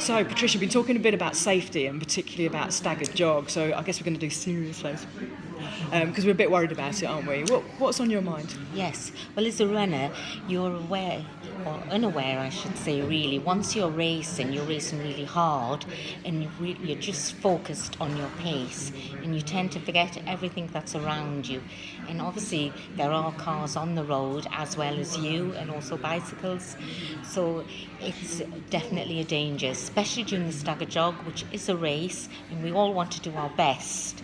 So, Patricia, we've been talking a bit about safety and particularly about Staggered Jog, so I guess we're going to do serious face because we're a bit worried about it, aren't we? What's on your mind? Yes. Well, as a runner, you're aware, or unaware, I should say, really. Once you're racing really hard and you're just focused on your pace and you tend to forget everything that's around you. And obviously, there are cars on the road as well as you and also bicycles. So it's definitely a danger, especially during the Staggered Jog, which is a race and we all want to do our best.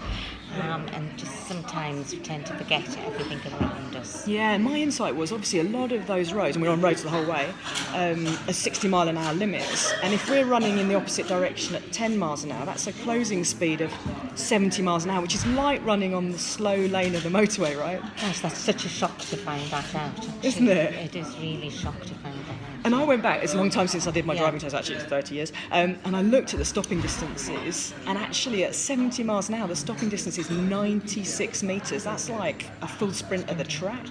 And just sometimes we tend to forget everything around us. Yeah, my insight was obviously a lot of those roads, and we're on roads the whole way, are 60 mile an hour limits. And if we're running in the opposite direction at 10 miles an hour, that's a closing speed of 70 miles an hour, which is like running on the slow lane of the motorway, right? Gosh, that's such a shock to find that out. Actually. Isn't it? It is really a shock to find that out. And I went back, it's a long time since I did my driving test, actually it's 30 years, and I looked at the stopping distances, and actually at 70 miles an hour, the stopping distance is 96 metres. That's like a full sprint at the track.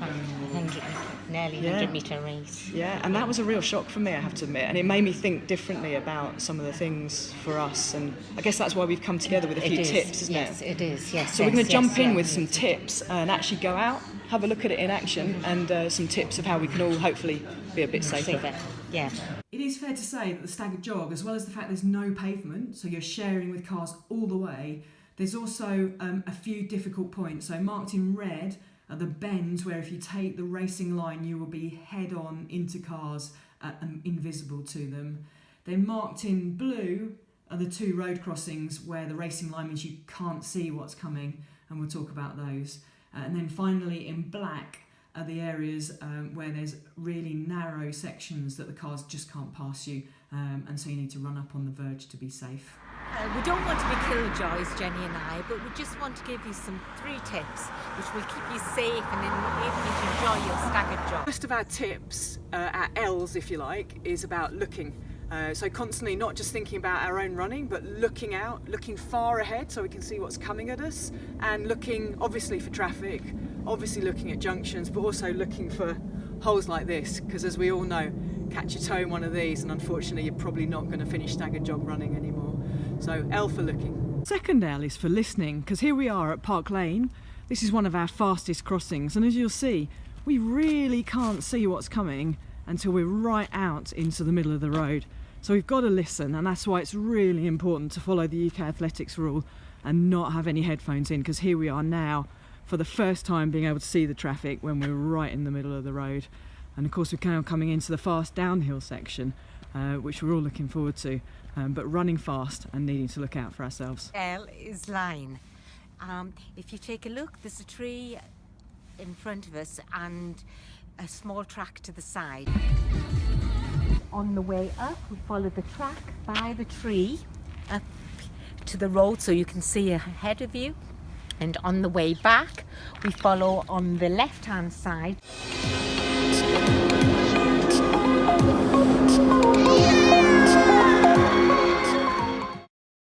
Nearly 100 metre race. Yeah, and that was a real shock for me, I have to admit, and it made me think differently about some of the things for us, and I guess that's why we've come together with a few tips, isn't it? Yes, it is, yes. So we're going to jump in with some tips and actually go out, have a look at it in action, and some tips of how we can all hopefully be a bit safer. Yeah. It is fair to say that the Staggered Jog, as well as the fact there's no pavement, so you're sharing with cars all the way, there's also a few difficult points. So marked in red are the bends where if you take the racing line, you will be head on into cars and invisible to them. Then marked in blue are the two road crossings where the racing line means you can't see what's coming, and we'll talk about those. And then finally in black are the areas where there's really narrow sections that the cars just can't pass you, and so you need to run up on the verge to be safe. We don't want to be killjoys, Jenny and I, but we just want to give you some 3 tips which will keep you safe and enable you to enjoy your Staggered Jog. Most of our tips, our L's if you like, is about looking. So constantly not just thinking about our own running, but looking out, looking far ahead so we can see what's coming at us, and looking obviously for traffic, obviously looking at junctions, but also looking for holes like this, because as we all know, catch your toe in one of these and unfortunately you're probably not going to finish Staggered Jog running anymore. So L for looking. Second L is for listening, because here we are at Park Lane. This is one of our fastest crossings, and as you'll see, we really can't see what's coming until we're right out into the middle of the road. So we've got to listen, and that's why it's really important to follow the UK Athletics rule and not have any headphones in, because here we are now for the first time being able to see the traffic when we're right in the middle of the road. And of course we're now coming into the fast downhill section, which we're all looking forward to, but running fast and needing to look out for ourselves. L is line. If you take a look, there's a tree in front of us and a small track to the side. On the way up, we follow the track by the tree up to the road so you can see ahead of you. And on the way back, we follow on the left-hand side.